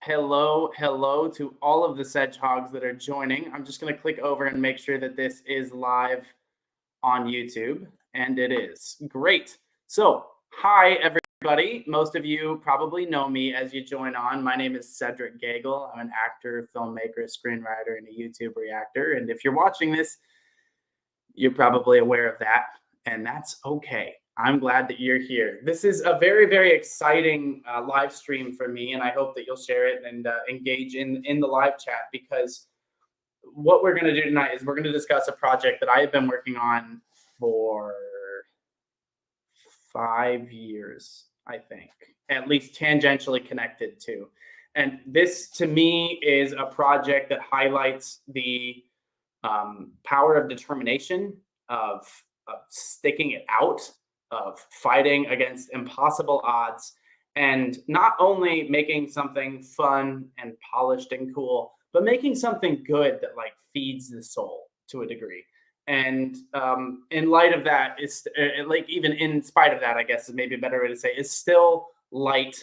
Hello to all of the Sedgehogs that are joining. I'm just going to click over and make sure that this is live on YouTube, and it is. Great. So, hi, everybody. Most of you probably know me as you join on. My name is Cedric Gagel. I'm an actor, filmmaker, screenwriter, and a YouTube reactor. And if you're watching this, you're probably aware of that, and that's okay. I'm glad that you're here. This is a very, very exciting live stream for me, and I hope that you'll share it and engage in the live chat, because what we're going to do tonight is we're going to discuss a project that I have been working on for 5 years, I think, at least tangentially connected to. And this, to me, is a project that highlights the power of determination, of sticking it out, of fighting against impossible odds, and not only making something fun and polished and cool, but making something good that like feeds the soul to a degree. And in light of that, it's like, even in spite of that, I guess is maybe a better way to say, it's still light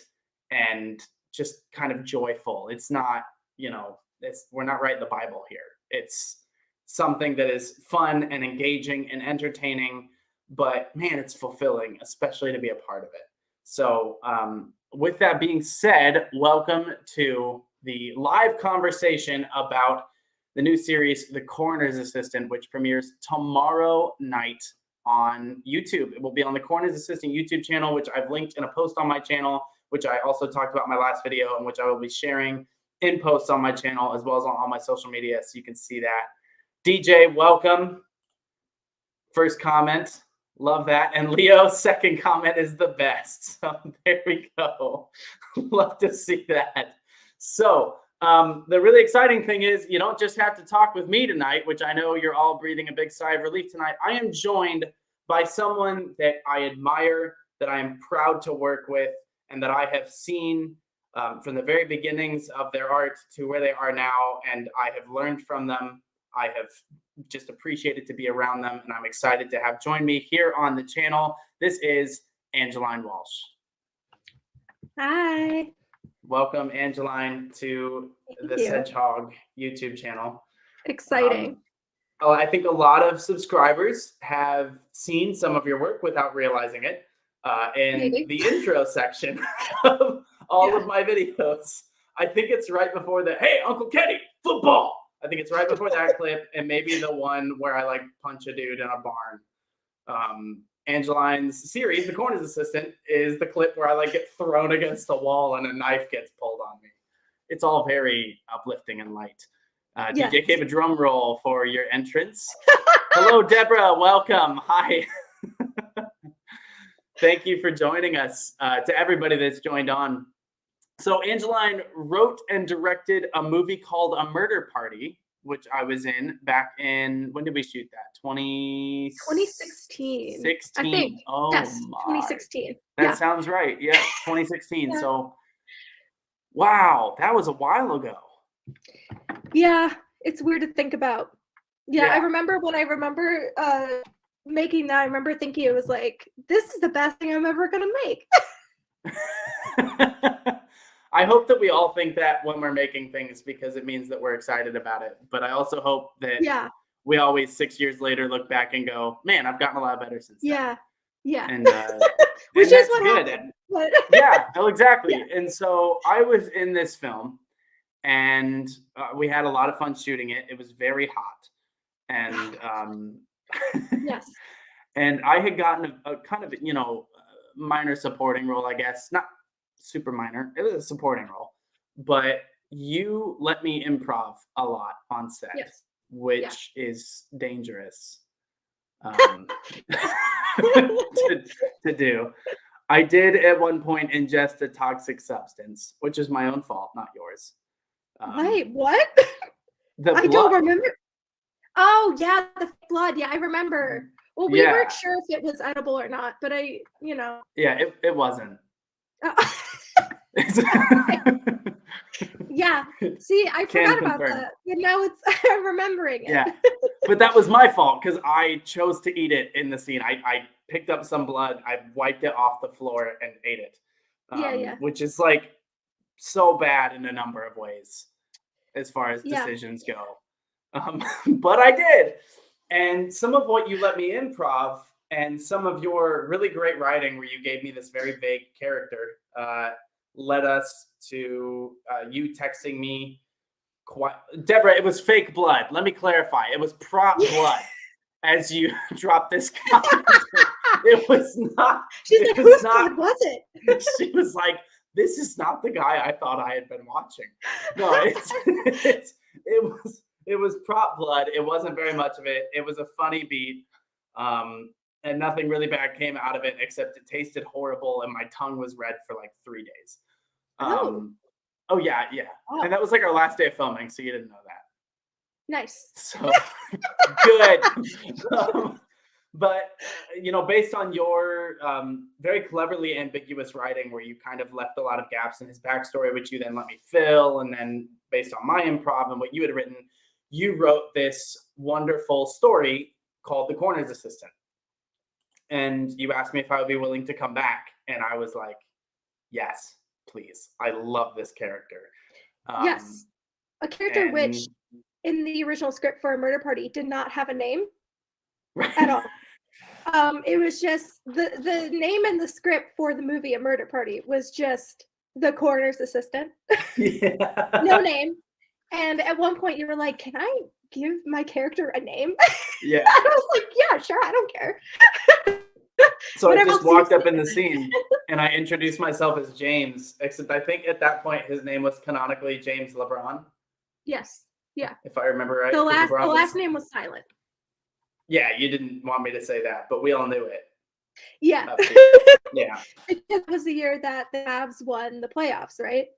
and just kind of joyful. It's not, we're not writing the Bible here. It's something that is fun and engaging and entertaining, but man, it's fulfilling, especially to be a part of it. So with that being said, welcome to the live conversation about the new series, The Coroner's Assistant, which premieres tomorrow night on YouTube. It will be on the Coroner's Assistant YouTube channel, which I've linked in a post on my channel, which I also talked about in my last video, and which I will be sharing in posts on my channel, as well as on all my social media, so you can see that. DJ, welcome. First comment, love that. And Leo's second comment is the best. So there we go. Love to see that. So the really exciting thing is you don't just have to talk with me tonight, which I know you're all breathing a big sigh of relief tonight. I am joined by someone that I admire, that I am proud to work with, and that I have seen from the very beginnings of their art to where they are now, and I have learned from them. I have just appreciated to be around them, and I'm excited to have join me here on the channel. This is Angeline Walsh. Hi. Welcome, Angeline, to the Sedgehog YouTube channel. Exciting. I think a lot of subscribers have seen some of your work without realizing it in the intro section of all of my videos. I think it's right before the, hey, Uncle Kenny, football. I think it's right before that clip, and maybe the one where I like punch a dude in a barn. Angeline's series, The Coroner's Assistant, is the clip where I like get thrown against a wall and a knife gets pulled on me. It's all very uplifting and light. DJ gave a drum roll for your entrance. Hello, Deborah. Welcome. Hi. Thank you for joining us. To everybody that's joined on. So Angeline wrote and directed a movie called A Murder Party, which I was in back in, when did we shoot that? 2016. 16. I think. Oh, yes, my. 2016. That sounds right. Yeah, 2016. Yeah. So, wow, that was a while ago. Yeah, it's weird to think about. Yeah. I remember when I making that, I remember thinking it was like, this is the best thing I'm ever going to make. I hope that we all think that when we're making things, because it means that we're excited about it. But I also hope that we always 6 years later look back and go, man, I've gotten a lot better since then. Yeah. And which is what happened. Yeah, oh, exactly. Yeah. And so I was in this film, and we had a lot of fun shooting it. It was very hot. And yes. And I had gotten a kind of, minor supporting role, I guess. Not super minor. It was a supporting role, but you let me improv a lot on set, which is dangerous to do. I did at one point ingest a toxic substance, which is my own fault, not yours. Wait, what? I don't remember. Oh yeah, the blood. Yeah, I remember. Well, we weren't sure if it was edible or not, but Yeah, it wasn't. Yeah. See, I forgot about that. And now I'm remembering it. Yeah. But that was my fault because I chose to eat it in the scene. I picked up some blood, I wiped it off the floor and ate it. Which is like so bad in a number of ways as far as Yeah. decisions go. But I did. And some of what you let me improv and some of your really great writing, where you gave me this very vague character, led us to you texting me. Deborah, it was fake blood. Let me clarify. It was prop blood. As you dropped this comment, it was not. She's like, whose blood was it? She was like, "This is not the guy I thought I had been watching." No, it was prop blood. It wasn't very much of it. It was a funny beat, and nothing really bad came out of it except it tasted horrible and my tongue was red for like 3 days. Oh yeah. Oh. And that was like our last day of filming, so you didn't know that. Nice. So good. But based on your very cleverly ambiguous writing, where you kind of left a lot of gaps in his backstory, which you then let me fill, and then based on my improv and what you had written, you wrote this wonderful story called The Coroner's Assistant. And you asked me if I would be willing to come back, and I was like, yes, please. I love this character. Yes, a character which, in the original script for A Murder Party, did not have a name at all. It was just the name in the script for the movie A Murder Party was just The Coroner's Assistant. Yeah. No name. And at one point you were like, can I give my character a name? Yeah. And I was like, yeah, sure, I don't care. So Whatever I just else you walked up say. in the scene and I introduced myself as James, except I think at that point his name was canonically James LeBron, Yes. Yeah. if I remember right. The 'cause LeBron was- last name was silent. Yeah, you didn't want me to say that, but we all knew it. Yeah. Yeah. It was the year that the Avs won the playoffs, right?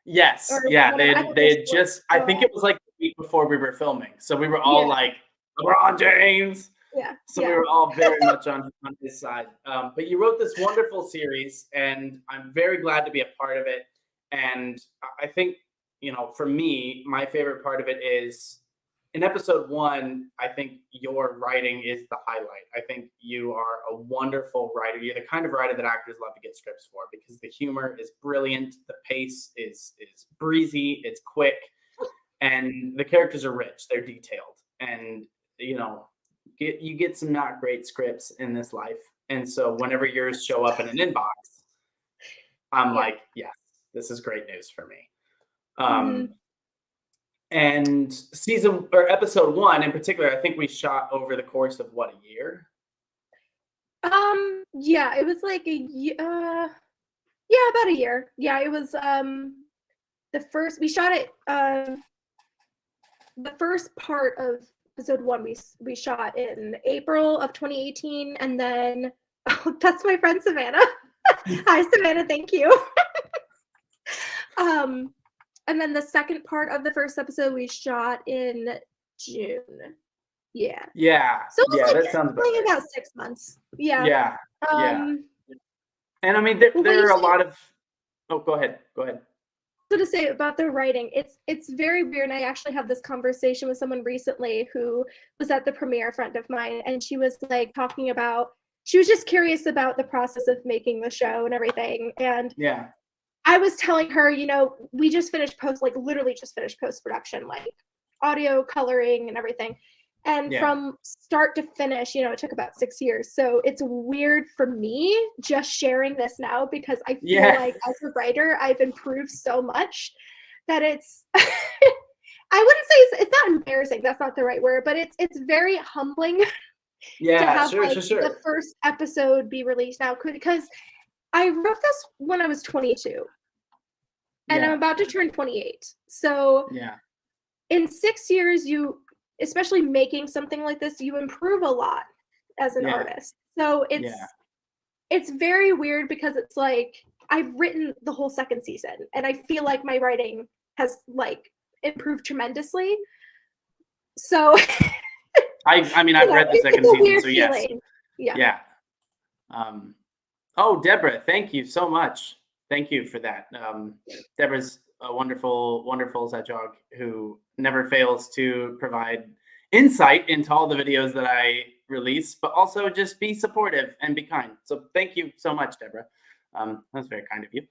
Yes. Or Yeah. whatever, They had just, I think it was like the week before we were filming. So we were all like, LeBron James. Yeah. So we were all very much on his side. But you wrote this wonderful series, and I'm very glad to be a part of it. And I think, for me, my favorite part of it is in episode 1, I think your writing is the highlight. I think you are a wonderful writer. You're the kind of writer that actors love to get scripts for, because the humor is brilliant. The pace is breezy. It's quick. And the characters are rich. They're detailed. And, you get some not great scripts in this life. And so whenever yours show up in an inbox, I'm like, yes, this is great news for me. And episode 1 in particular, I think we shot over the course of what, a year? Yeah, it was like about a year. Yeah, it was we shot it the first part of episode 1 we shot in April of 2018, and then that's my friend Savannah. Hi Savannah, thank you. And then the second part of the first episode we shot in June. Yeah. Yeah. So it was that sounds like about 6 months. Yeah. Yeah. And I mean, there are a lot of. Oh, go ahead. So to say about the writing, it's very weird. And I actually had this conversation with someone recently who was at the premiere, a friend of mine, and she was like talking about, she was just curious about the process of making the show and everything. And yeah, I was telling her, we just finished literally just finished post-production, like audio, coloring, and everything. And from start to finish, it took about 6 years. So it's weird for me just sharing this now, because I feel like as a writer, I've improved so much that it's, I wouldn't say it's not embarrassing. That's not the right word, but it's very humbling. Yeah, to have sure. the first episode be released now, because I wrote this when I was 22 and I'm about to turn 28. So in 6 years, especially making something like this, you improve a lot as an artist. So it's very weird, because it's like I've written the whole second season and I feel like my writing has like improved tremendously. So I mean, I've read the second season, so yes. Feeling. Yeah. Oh, Deborah, thank you so much. Thank you for that. Deborah's a wonderful Zajog who never fails to provide insight into all the videos that I release, but also just be supportive and be kind. So thank you so much, Deborah. That was very kind of you.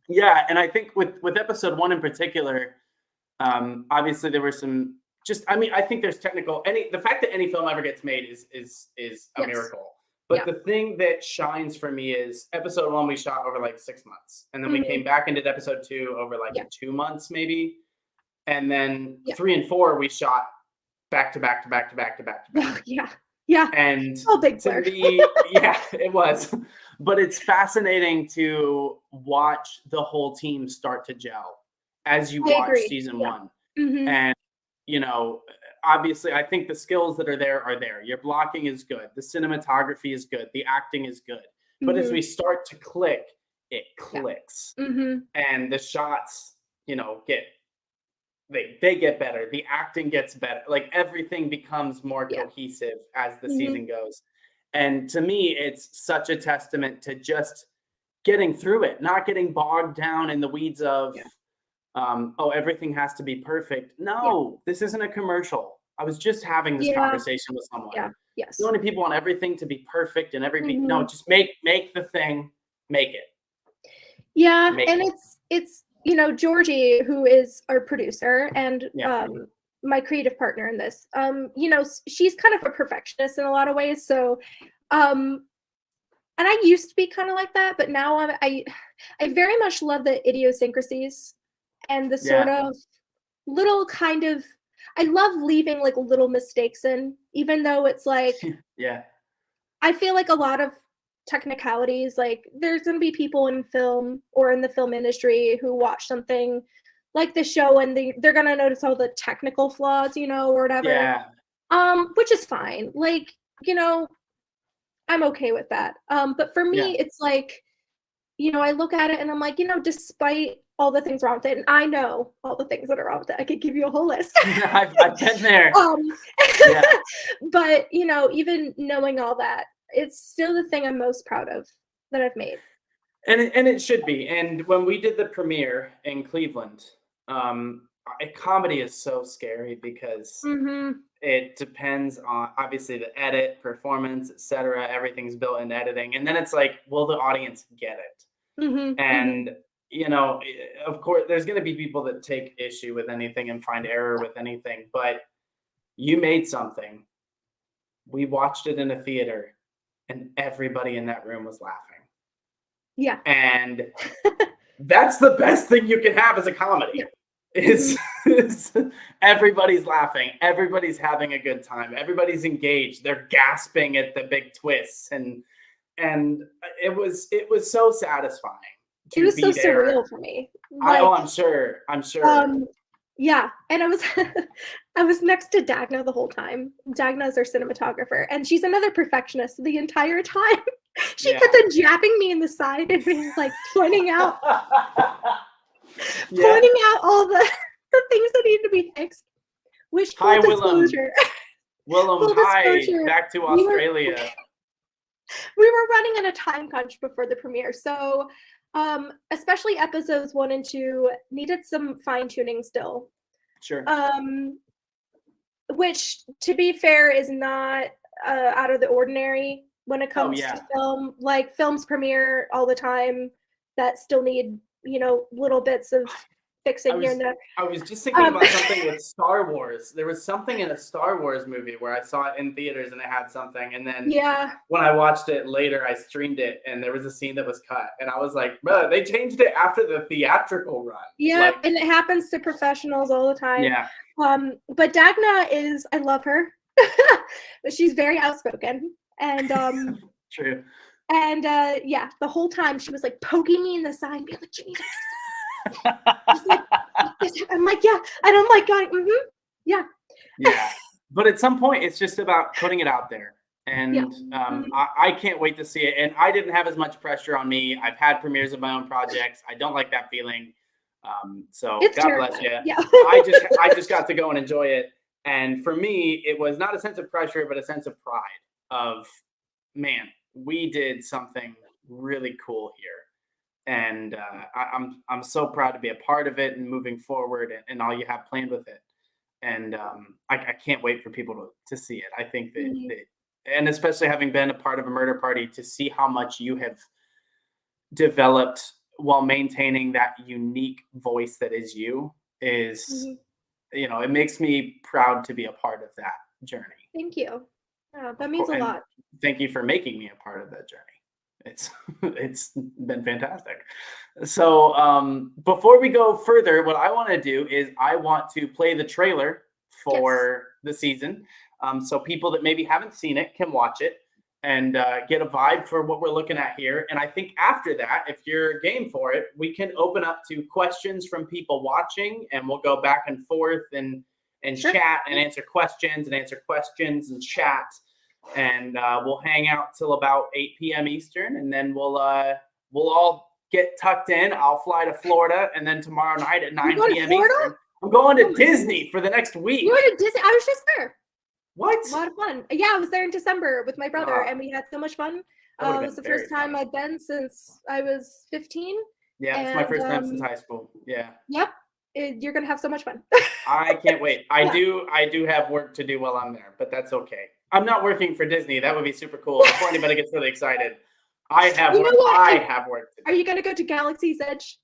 Yeah, and I think with episode 1 in particular, obviously there were some I mean, I think there's the fact that any film ever gets made is a miracle. But the thing that shines for me is episode 1 we shot over like 6 months. And then we came back and did episode 2 over like 2 months maybe. And then 3 and 4 we shot back to back to back to back to back to back. Yeah. And big to me, it was. But it's fascinating to watch the whole team start to gel as you watch season 1. And, obviously, I think the skills that are there. Your blocking is good. The cinematography is good. The acting is good. But as we start to click, it clicks. And the shots, they get better. The acting gets better. Like everything becomes more cohesive as the season goes. And to me, it's such a testament to just getting through it, not getting bogged down in the weeds of, everything has to be perfect. No, this isn't a commercial. I was just having this conversation with someone. So many people want everything to be perfect and no, just make the thing, make it. Yeah, it's Georgie, who is our producer and my creative partner in this, she's kind of a perfectionist in a lot of ways. So, and I used to be kind of like that, but now I very much love the idiosyncrasies and the sort of little kind of, I love leaving like little mistakes in, even though it's like, I feel like a lot of technicalities, like there's going to be people in film or in the film industry who watch something like the show and they're going to notice all the technical flaws, or whatever. Which is fine. Like, I'm okay with that. But for me, it's like, I look at it and I'm like, despite all the things wrong with it, and I know all the things that are wrong with it. I could give you a whole list. I've been there. But, even knowing all that, it's still the thing I'm most proud of that I've made. And it should be. And when we did the premiere in Cleveland, comedy is so scary because it depends on obviously the edit, performance, etc. Everything's built in editing, and then it's like, will the audience get it? And of course, there's going to be people that take issue with anything and find error with anything. But you made something. We watched it in a theater, and everybody in that room was laughing. Yeah, and that's the best thing you can have as a comedy. Is everybody's laughing, everybody's having a good time, everybody's engaged, they're gasping at the big twists, and it was so satisfying. It was so surreal for me. Like, I'm sure. Yeah, and I was next to Dagna the whole time. Dagna is our cinematographer, and she's another perfectionist the entire time. She kept on jabbing me in the side and being like pointing out all the things that need to be fixed. Which full disclosure. Willem, hi, back to Australia. We were running on a time crunch before the premiere, so especially episodes 1 and 2 needed some fine tuning still. Sure. Which, to be fair, is not out of the ordinary when it comes to film. Like films premiere all the time that still need little bits of fixing here and there. I was just thinking about something with Star Wars. There was something in a Star Wars movie where I saw it in theaters and it had something, and then when I watched it later, I streamed it and there was a scene that was cut, and I was like, bro, they changed it after the theatrical run. And it happens to professionals all the time. But Dagna is, I love her. But she's very outspoken, and true. And the whole time she was like poking me in the side, being like, "Jimmy, I'm like, yeah," and I'm like, yeah. But at some point, it's just about putting it out there, and I can't wait to see it. And I didn't have as much pressure on me. I've had premieres of my own projects. I don't like that feeling. So it's God bless you. Yeah. I just got to go and enjoy it. And for me, it was not a sense of pressure, but a sense of pride of, man, we did something really cool here. And I'm so proud to be a part of it and moving forward and all you have planned with it. And I can't wait for people to see it. I think that, and especially having been a part of a murder party, to see how much you have developed while maintaining that unique voice that is you is, it makes me proud to be a part of that journey. Thank you. That means a lot. Thank you for making me a part of that journey. It's been fantastic. So before we go further, what I want to do is I want to play the trailer for the season, so people that maybe haven't seen it can watch it and get a vibe for what we're looking at here. And I think after that, if you're game for it, we can open up to questions from people watching, and we'll go back and forth and chat and answer questions and chat. And we'll hang out till about 8 p.m. Eastern, and then we'll all get tucked in. I'll fly to Florida, and then tomorrow night at 9 p.m. Eastern, I'm going to Disney for the next week. You went to Disney? I was just there. What? A lot of fun. Yeah, I was there in December with my brother, and we had so much fun. It was the first time I'd been since I was 15. Yeah, it's my first time since high school. Yeah. Yep. You're gonna have so much fun. I can't wait. I do have work to do while I'm there, but that's okay. I'm not working for Disney. That would be super cool. Before anybody gets really excited, I have work. I have work to do. Are you gonna go to Galaxy's Edge?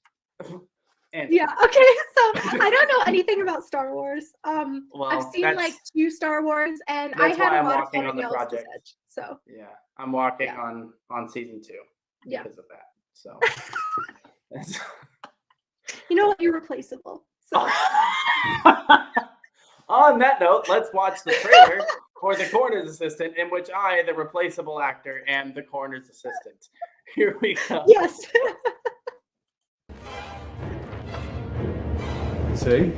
And yeah. Okay. So I don't know anything about Star Wars. well, I've seen like 2 Star Wars, and I had a lot of fun on the project. Edge, so yeah, I'm walking on season 2 because of that. So you know what? You're replaceable. So. On that note, let's watch the trailer for The Coroner's Assistant, in which I, the replaceable actor, am the coroner's assistant. Here we go. Yes. See?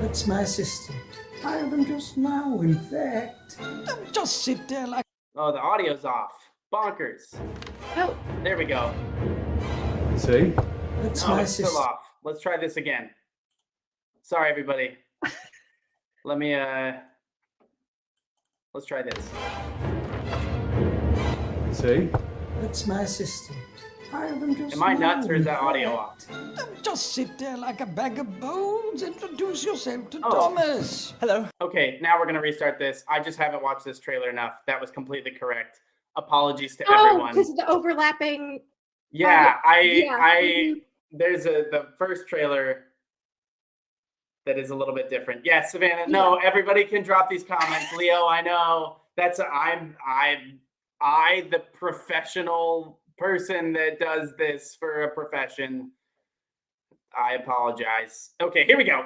That's my assistant. Hired them just now, in fact. Don't just sit there like... Oh, the audio's off. Bonkers. Oh. There we go. See? That's my my assistant. Still off. Let's try this again. Sorry, everybody. Let me, let's try this. See? That's my assistant. Hired them just Am I now, nuts or is that audio off? Don't just sit there like a bag of bones. Introduce yourself to Thomas. Hello. Okay, now we're going to restart this. I just haven't watched this trailer enough. That was completely correct. Apologies to everyone. Oh, because of the overlapping. Yeah, there's the first trailer that is a little bit different. Yes, Savannah. No, everybody can drop these comments. Leo, I know. I the professional person that does this for a profession. I apologize. Okay, here we go.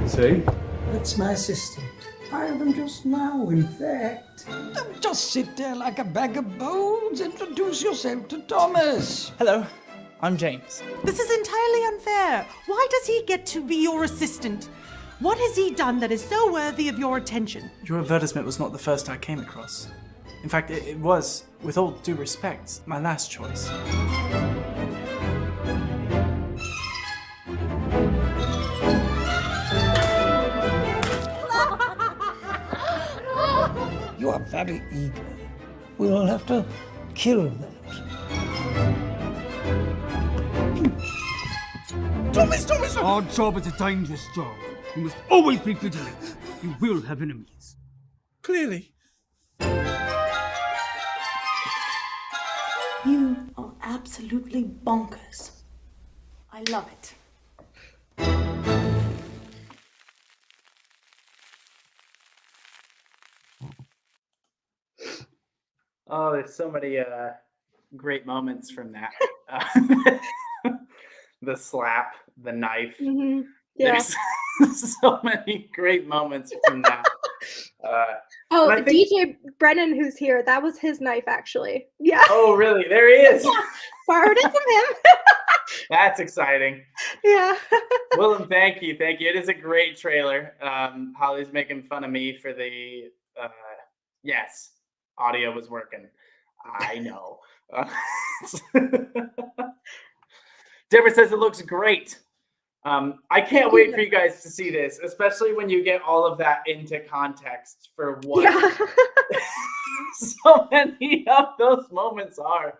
See? That's my assistant. Hired them just now, in fact. Don't just sit there like a bag of bones. Introduce yourself to Thomas. Hello, I'm James. This is entirely unfair. Why does he get to be your assistant? What has he done that is so worthy of your attention? Your advertisement was not the first I came across. In fact, it was, with all due respect, my last choice. You are very eager. We will have to kill that. Thomas! Our job is a dangerous job. You must always be vigilant. You will have enemies. Clearly. You are absolutely bonkers. I love it. Oh, there's so many great moments from that. The slap, the knife. Mm-hmm. Yeah. There's so many great moments from that. DJ Brennan, who's here, that was his knife, actually. Yeah. Oh, really? There he is. Borrowed it from him. That's exciting. Yeah. Willem, thank you. It is a great trailer. Holly's making fun of me for the yes, audio was working. I know. Deborah says it looks great. I can't wait for you guys to see this, especially when you get all of that into context for what so many of those moments are.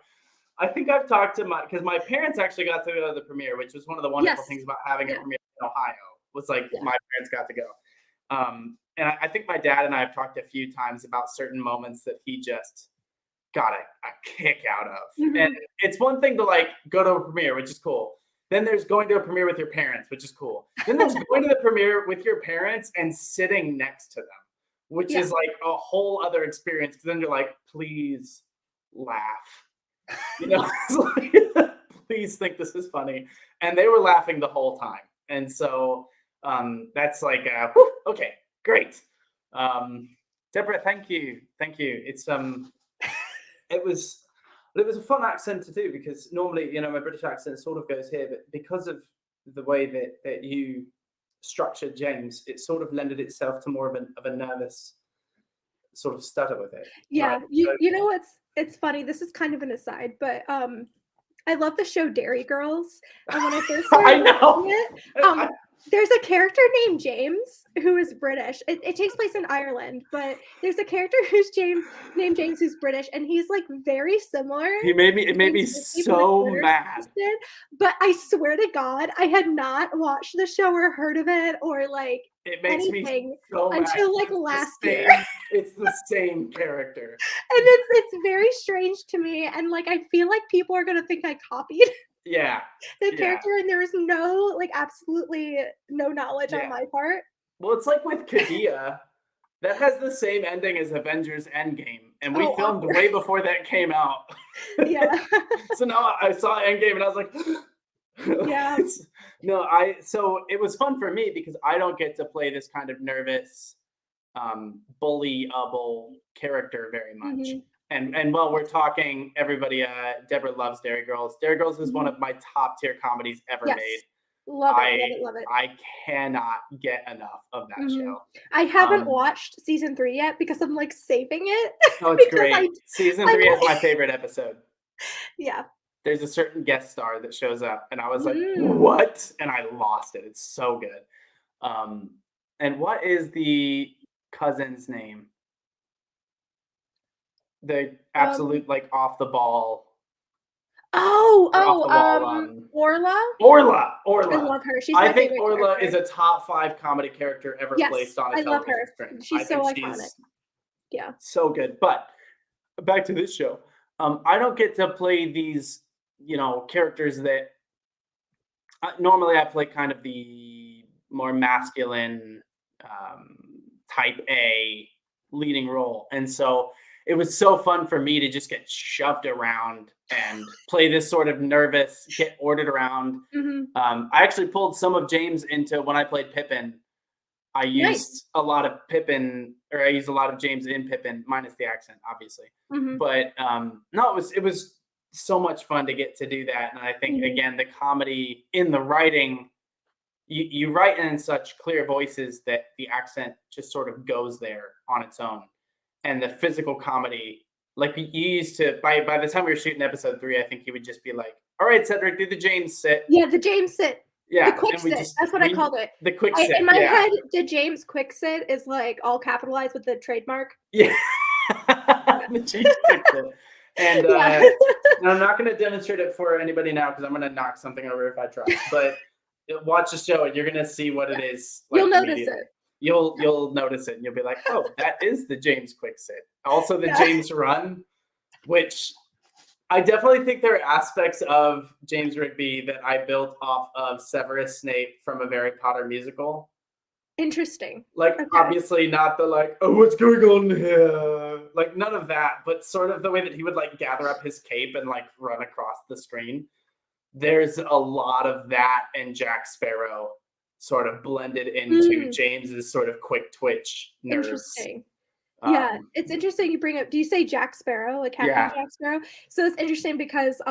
I think I've talked to because my parents actually got to go to the premiere, which was one of the wonderful things about having a premiere in Ohio, was like my parents got to go. And I think my dad and I have talked a few times about certain moments that he just got a kick out of. Mhm. And it's one thing to like go to a premiere, which is cool. Then there's going to a premiere with your parents, which is cool. Then there's going to the premiere with your parents and sitting next to them, which Yeah. is like a whole other experience. Because then you're like, please laugh. You know, it's like, please think this is funny. And they were laughing the whole time. And so that's like, whew, okay, great. Deborah, thank you. Thank you. It's it was a fun accent to do because normally, you know, my British accent sort of goes here, but because of the way that you structured James, it sort of lended itself to more of a nervous sort of stutter with it. Yeah, right? you know it's funny. This is kind of an aside, but I love the show Dairy Girls. And when I first started I know. watching it, there's a character named James who is British. It takes place in Ireland, but there's a character named James who's British, and he's like very similar. It made me James Christie from, so like, Glitter mad. Assistant, but I swear to God, I had not watched the show or heard of it or like It makes anything me so mad. until like It's the last same- year. It's the same character. And it's very strange to me, and like I feel like people are gonna think I copied Yeah. the Yeah. character, and there is no like absolutely no knowledge Yeah. on my part. Well, it's like with Kadia, that has the same ending as Avengers Endgame, and we Oh, filmed awkward. way before that came out. Yeah. So now I saw Endgame and I was like, Yeah. So it was fun for me because I don't get to play this kind of nervous, bully-able character very much. Mhm. And while we're talking, everybody, Deborah loves Dairy Girls. Dairy Girls is one of my top tier comedies ever Yes. made. Love it, love it. I cannot get enough of that Mhm. show. I haven't Um, watched season 3 yet because I'm like saving it. Oh, it's because great. I- Season I 3 is wa- my favorite episode. Yeah. There's a certain guest star that shows up, and I was like, Mm. "What?" And I lost it. It's so good. And what is the cousin's name? The absolute like off the ball. Oh, Or off the wall, Orla. Orla. I love her. She's my I think favorite Orla character. is a top 5 comedy character ever Yes, placed on a I love television her. screen. She's I so think iconic. Yeah. so good. But back to this show. I don't get to play these, you know, characters that normally I play kind of the more masculine type A leading role. And so it was so fun for me to just get shoved around and play this sort of nervous, get ordered around. Mhm. I actually pulled some of James into when I played Pippin. I used Nice. a lot of Pippin, or I used a lot of James in Pippin, minus the accent, obviously. Mhm. But no, it was so much fun to get to do that. And I think Mhm. again, the comedy in the writing, you write in such clear voices that the accent just sort of goes there on its own. And the physical comedy, like you used to, by the time we were shooting episode 3, I think you would just be like, "All right, Cedric, do the James sit." Yeah, the James sit. Yeah, The quick and we sit. just- That's what I we- called it. The quick sit. In my yeah. head, the James quick sit is like all capitalized with the trademark. Yeah. The James quick sit. And Yeah. and I'm not going to demonstrate it for anybody now because I'm going to knock something over if I try. But watch the show and you're going to see what it is. You'll notice immediately. it. You'll notice it and you'll be like, "Oh, that is the James quick sit." Also the Yeah. James run, which I definitely think there are aspects of James Rigby that I built off of Severus Snape from a Harry Potter musical. Interesting. Like, Okay. obviously not the like, "Oh, what's going on here?" Like, none of that, but sort of the way that he would like gather up his cape and like run across the screen. There's a lot of that and Jack Sparrow sort of blended into James's sort of quick twitch nerves. Interesting. Yeah, it's interesting you bring up. Do you say Jack Sparrow, like Captain Yeah. Jack Sparrow? So it's interesting because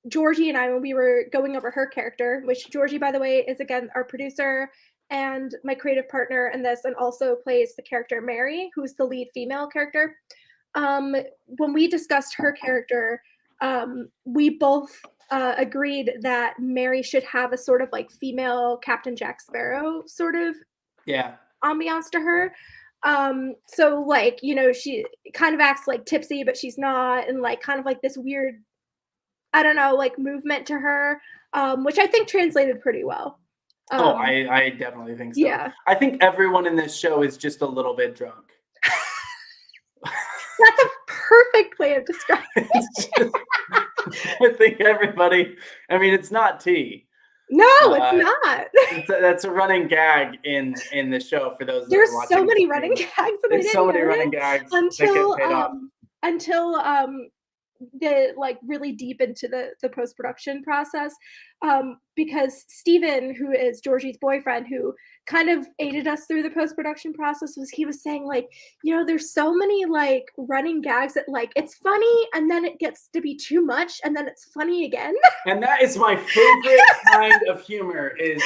Georgie and I, when we were going over her character, which Georgie, by the way, is again our producer and my creative partner in this, and also plays the character Mary, who's the lead female character. When we discussed her character, we both agreed that Mary should have a sort of like female Captain Jack Sparrow sort of Yeah. ambiance to her. So like, you know, she kind of acts like tipsy, but she's not, and like kind of like this weird, I don't know, like movement to her, which I think translated pretty well. I definitely think so. Yeah. I think everyone in this show is just a little bit drunk. That's a perfect way of describing it. It's just, I think everybody, I mean, it's not tea. No, it's not. That's a running gag in the show for those that There's are watching. so many the running stream. gags that There's I so didn't many running notice gags that until get paid off. until the like really deep into the post-production process, because Steven, who is Georgie's boyfriend, who kind of aided us through the post-production process, he was saying like, you know, there's so many like running gags that like it's funny and then it gets to be too much and then it's funny again. And that is my favorite kind of humor is,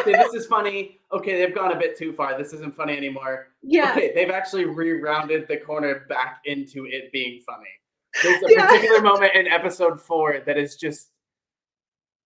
okay, this is funny. Okay, they've gone a bit too far. This isn't funny anymore. Yeah. Okay, they've actually rerounded the corner back into it being funny. There's a particular moment in episode 4 that is just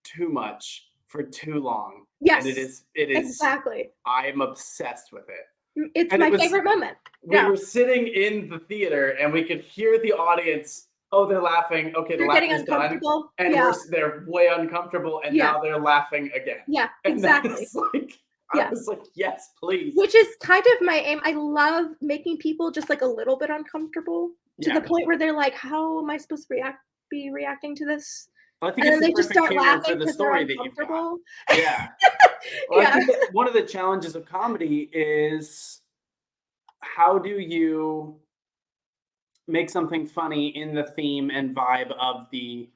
too much for too long. Yes. And it is Exactly. I'm obsessed with it. It's And my it was- favorite moment. We were sitting in the theater and we could hear the audience. Oh, they're laughing. Okay, They're the getting laughter's done. uncomfortable. And they're way uncomfortable, and now they're laughing again. Yeah, And exactly. that's like, I was like, yes, please. Which is kind of my aim. I love making people just like a little bit uncomfortable to the point where they're like, how am I supposed to be reacting to this? I think And it's then they the just perfect start humor laughing for the because they're story that you've got. uncomfortable. Yeah. Well, I think that one of the challenges of comedy is how do you make something funny in the theme and vibe of the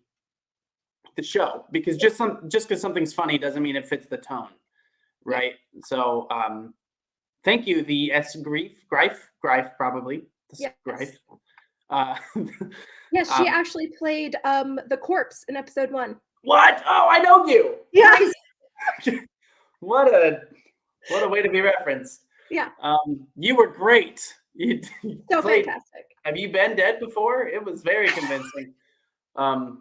show? Because just because something's funny doesn't mean it fits the tone, right? So thank you, the Greif probably. Yes. Greif. Yes, she actually played the corpse in episode 1. What? Oh, I know you. Yes. What a way to be referenced. Yeah. You were great. You So played, fantastic. Have you been dead before? It was very convincing. The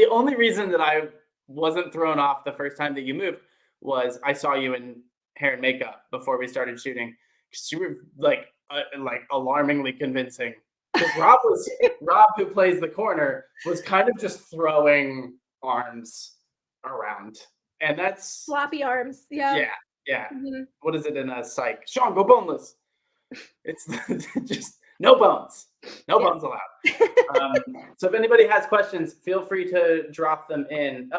only reason that I wasn't thrown off the first time that you moved was I saw you in hair and makeup before we started shooting. Because you were like alarmingly convincing. Because Rob, who plays the coroner, was kind of just throwing arms around, and that's Floppy arms. Yeah. Yeah. Mhm. What is it in a psych? Sean, go boneless. It's just no bones. No bones allowed. So if anybody has questions, feel free to drop them in.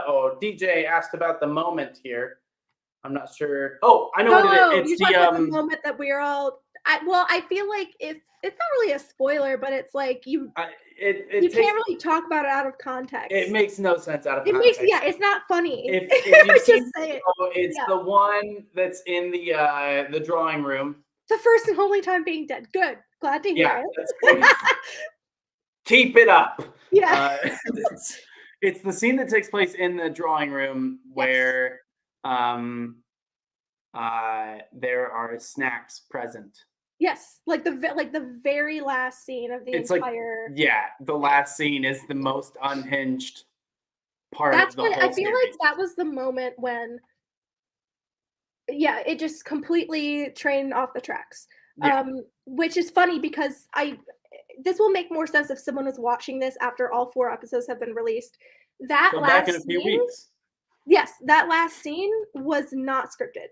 DJ asked about the moment here. I'm not sure. Oh, I know what it is. It's you're talking about the moment that we're all. I feel like it's not really a spoiler, but it's like you can't really talk about it out of context. It makes no sense out of context. It's not funny. If you just say it. It's the one that's in the drawing room. The first and only time being dead. Good. Glad to hear it. That's great. Keep it up. Yeah. It's the scene that takes place in the drawing room where there are snacks present. Yes, like the very last scene of the entire. The last scene is the most unhinged part of the whole I feel series. like that was the moment when. Yeah, it just completely trained off the tracks. Yeah. Which is funny because this will make more sense if someone was watching this after all 4 episodes have been released. Come back in a few weeks. Yes, that last scene was not scripted.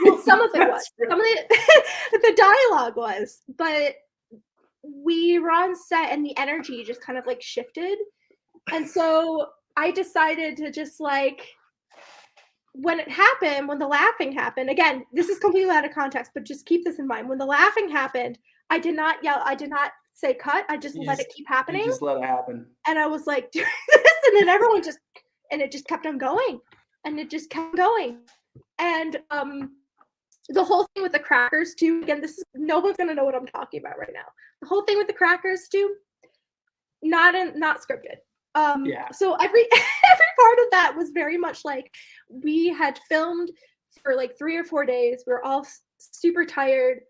Well, some of it was. Some of it, the dialogue was, but we were on set and the energy just kind of like shifted. And so I decided to just like, when the laughing happened, again, this is completely out of context, but just keep this in mind. When the laughing happened, I did not yell, I did not say cut, I just let it keep happening. You just let it happen. And I was like, do this, and then everyone it just kept on going. And it just kept going. And the whole thing with the crackers too, again, no one's gonna know what I'm talking about right now. The whole thing with the crackers too, not scripted. So every part of that was very much like we had filmed for like 3 or 4 days. We were all super tired.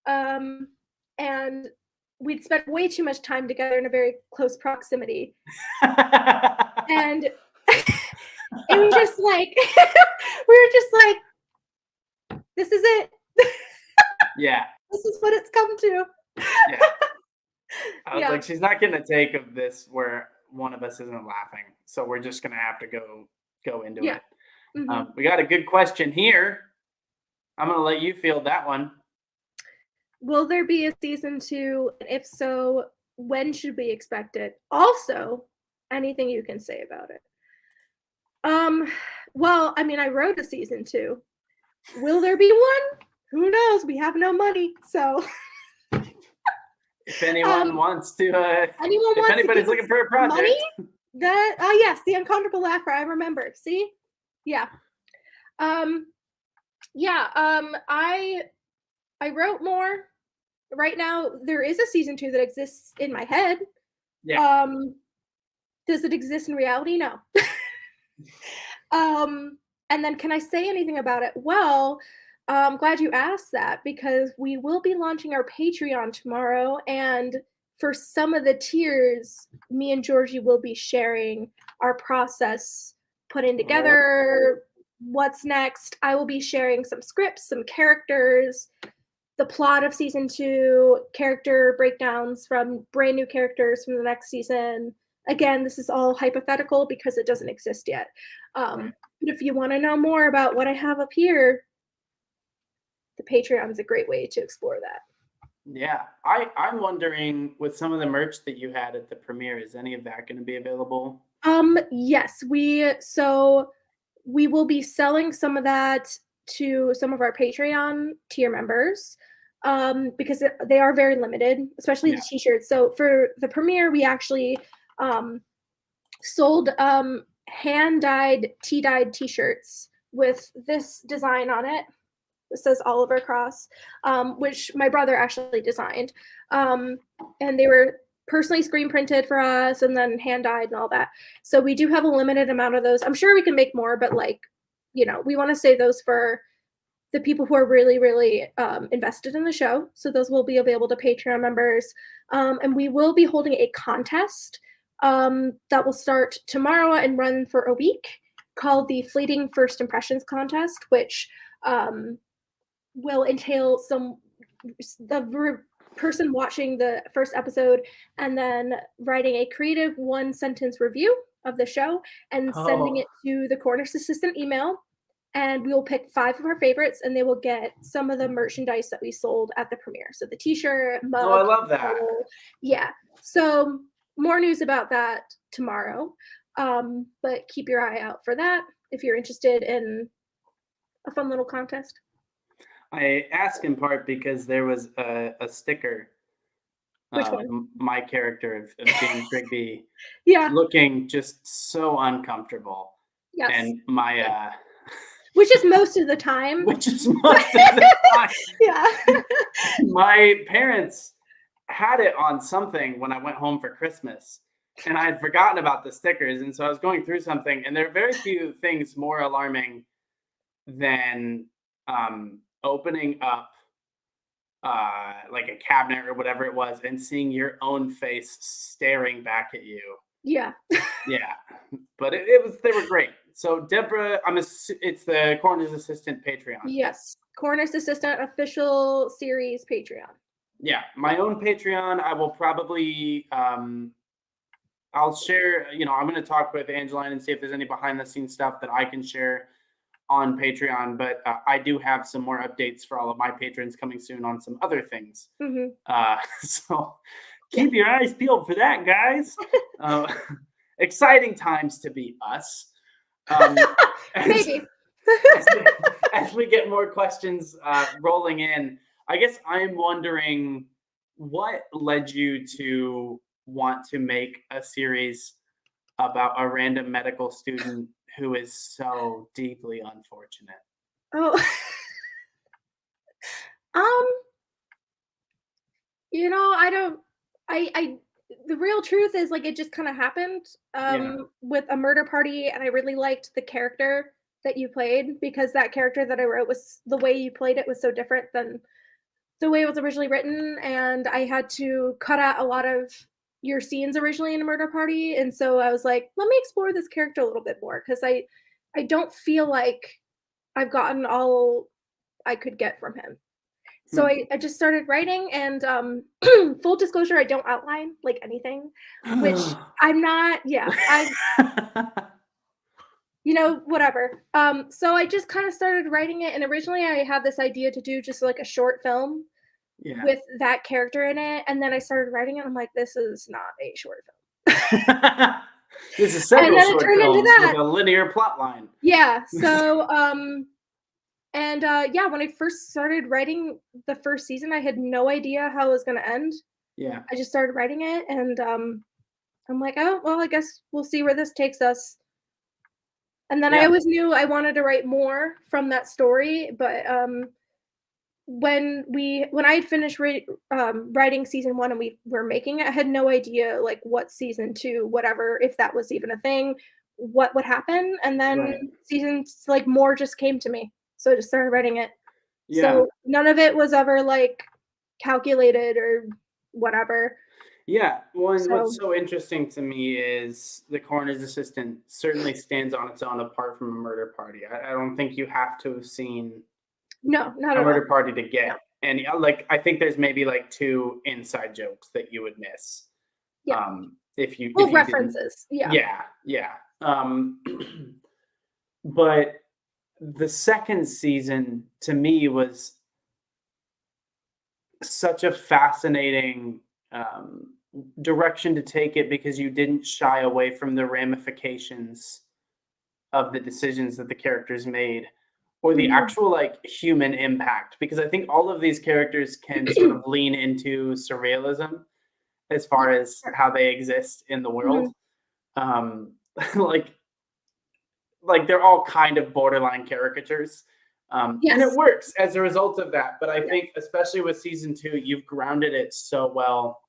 And we'd spent way too much time together in a very close proximity. And it was just like we were just like, this is it. Yeah. This is what it's come to. Yeah. I was like, she's not getting a take of this where one of us isn't laughing. So we're just gonna have to go into it. Mm-hmm. We got a good question here. I'm gonna let you field that one. Will there be a season 2? And if so, when should we expect it? Also, anything you can say about it? Well, I mean, I wrote a season 2. Will there be one? Who knows? We have no money, so. If anyone wants to, anyone if anybody's looking for a project, money? Yes, the uncomfortable laugher. I remember. See, yeah, I wrote more. Right now, there is a season 2 that exists in my head. Yeah. Does it exist in reality? No. And then can I say anything about it? Well, I'm glad you asked that because we will be launching our Patreon tomorrow. And for some of the tiers, me and Georgie will be sharing our process, putting together what's next. I will be sharing some scripts, some characters, the plot of season 2, character breakdowns from brand new characters from the next season. Again, this is all hypothetical because it doesn't exist yet. But if you want to know more about what I have up here, the Patreon is a great way to explore that. Yeah, I'm wondering with some of the merch that you had at the premiere, is any of that going to be available? Yes, we will be selling some of that to some of our Patreon tier members because they are very limited, especially the t-shirts. So for the premiere, we actually sold hand-dyed, tea-dyed t-shirts with this design on it. It says Oliver Cross, which my brother actually designed. And they were personally screen printed for us and then hand dyed and all that. So we do have a limited amount of those. I'm sure we can make more, but we want to save those for the people who are really, really invested in the show. So those will be available to Patreon members. And we will be holding a contest that will start tomorrow and run for a week called the Fleeting First Impressions Contest, which will entail the person watching the first episode and then writing a creative 1-sentence review of the show and sending it to the Coroner's Assistant email. And we will pick 5 of our favorites and they will get some of the merchandise that we sold at the premiere. So the t-shirt, mug. Oh, I love that. Yeah. So more news about that tomorrow. But keep your eye out for that if you're interested in a fun little contest. I ask in part because there was a sticker. Which one? My character of James Rigby looking just so uncomfortable. Yes. And my which is most of the time. Yeah. My parents had it on something when I went home for Christmas. And I had forgotten about the stickers. And so I was going through something. And there are very few things more alarming than opening up like a cabinet or whatever it was and seeing your own face staring back at you. Yeah. Yeah. But they were great. So Deborah, it's the Coroner's Assistant Patreon. Yes. Coroner's Assistant official series Patreon. Yeah. My own Patreon, I will probably I'll share, I'm going to talk with Angeline and see if there's any behind the scenes stuff that I can share on Patreon, but I do have some more updates for all of my patrons coming soon on some other things. Mm-hmm. So keep your eyes peeled for that, guys. Exciting times to be us. Maybe. as we get more questions rolling in, I guess I'm wondering what led you to want to make a series about a random medical student who is so deeply unfortunate. Oh, the real truth is it just kind of happened with a murder party. And I really liked the character that you played because that character that I wrote the way you played it was so different than the way it was originally written. And I had to cut out a lot of your scenes originally in a murder party. And so I was like, let me explore this character a little bit more because I don't feel like I've gotten all I could get from him. So I just started writing and full disclosure, I don't outline anything, which I'm not, whatever. So I just kind of started writing it. And originally I had this idea to do just a short film with that character in it. And then I started writing it. I'm like, this is not a short film. This is several then it short turned into films that. with a linear plot line. Yeah. So, yeah, when I first started writing the first season, I had no idea how it was going to end. Yeah. I just started writing it, and I'm like, oh, well, I guess we'll see where this takes us. And then I always knew I wanted to write more from that story, but when I had finished writing season 1 and we were making it, I had no idea like what season 2, whatever, if that was even a thing, what would happen. And then seasons like more just came to me, so I just started writing it. So none of it was ever like calculated or whatever. Yeah. Well, and what's so interesting to me is the coroner's assistant certainly stands on its own apart from a murder party. I don't think you have to have seen not a at all. murder party to get. And like, I think there's maybe like 2 inside jokes that you would miss. If you references. Yeah. But the second season to me was such a fascinating direction to take it, because you didn't shy away from the ramifications of the decisions that the characters made, or the actual like human impact, because I think all of these characters can sort of lean into surrealism as far as how they exist in the world. Like they're all kind of borderline caricatures. And it works as a result of that. But I think especially with season 2, you've grounded it so well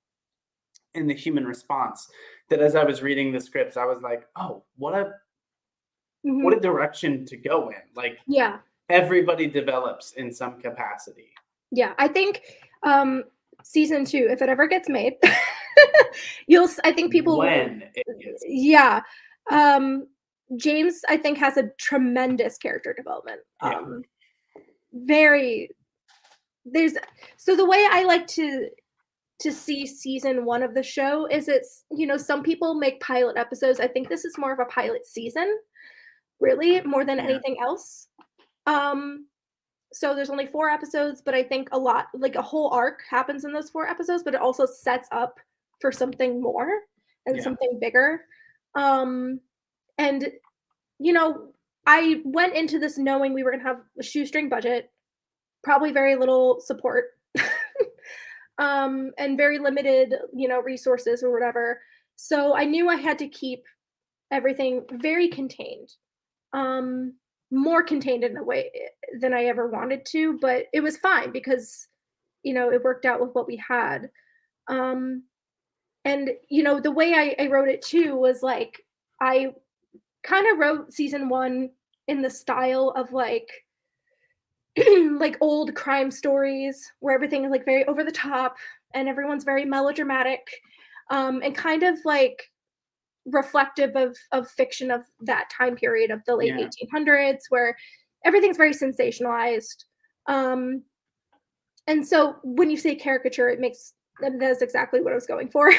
in the human response that as I was reading the scripts, I was like, oh, what a direction to go in. Like, everybody develops in some capacity. Yeah, I think season 2, if it ever gets made, I think people when it gets James, I think, has a tremendous character development. So the way I like to see season 1 of the show is it's, some people make pilot episodes. I think this is more of a pilot season, really, more than anything else. So there's only 4 episodes, but I think a whole arc happens in those 4 episodes, but it also sets up for something more and something bigger. And, I went into this knowing we were going to have a shoestring budget, probably very little support, and very limited, resources or whatever. So I knew I had to keep everything very contained, more contained in a way than I ever wanted to, but it was fine because, it worked out with what we had. And, the way I wrote it too was like, I kind of wrote season 1 in the style of like old crime stories where everything is like very over the top and everyone's very melodramatic, and kind of like reflective of fiction of that time period of the late 1800s where everything's very sensationalized. And so when you say caricature, that's exactly what I was going for.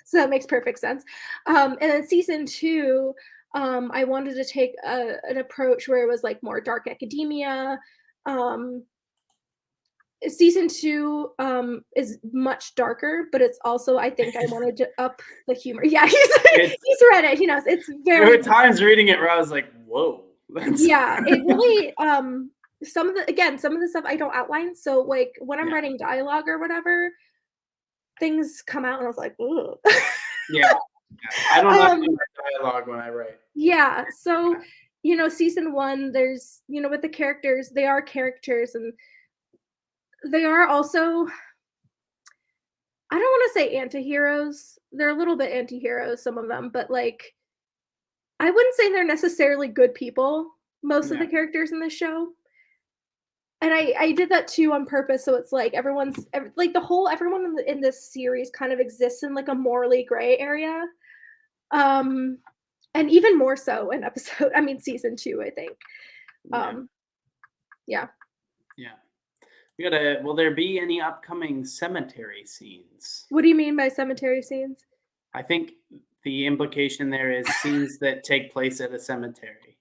So that makes perfect sense. And then season 2, I wanted to take an approach where it was like more dark academia. Season 2 is much darker, but it's also, I think I wanted to up the humor. Yeah, he's read it. He knows it's very. There were times reading it where I was like, "Whoa!" It really. Some of the stuff I don't outline. So like when I'm writing dialogue or whatever, things come out, and I was like, "Ooh." I don't have to write dialogue when I write. Yeah. So, season 1, there's, with the characters, they are characters, and they are also, I don't want to say anti-heroes. They're a little bit anti-heroes, some of them, but like, I wouldn't say they're necessarily good people, most of the characters in this show. And I did that too on purpose. So it's like everyone in this series kind of exists in like a morally gray area. And even more so in season 2, I think. Will there be any upcoming cemetery scenes? What do you mean by cemetery scenes? I think the implication there is scenes that take place at a cemetery.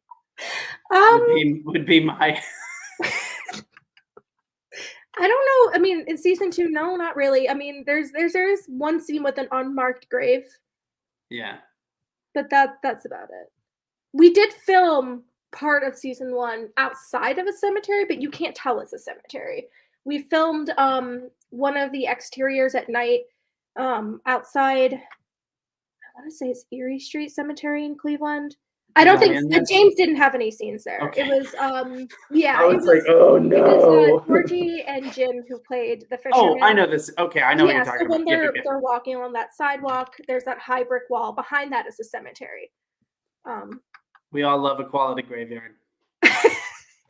Would be my I don't know. I mean, in season 2, no, not really. I mean, there is one scene with an unmarked grave, Yeah. but that's about it. We did film part of season 1 outside of a cemetery, but you can't tell it's a cemetery. We filmed one of the exteriors at night outside, I want to say it's Erie Street Cemetery in Cleveland. I don't think James didn't have any scenes there. Okay. It was yeah, I was like, oh it no. was Georgie and Jim who played the fisherman. Oh, I know this. Okay, I know what you're talking so when about. they're walking along that sidewalk, there's that high brick wall. Behind that is a cemetery. We all love a quality graveyard.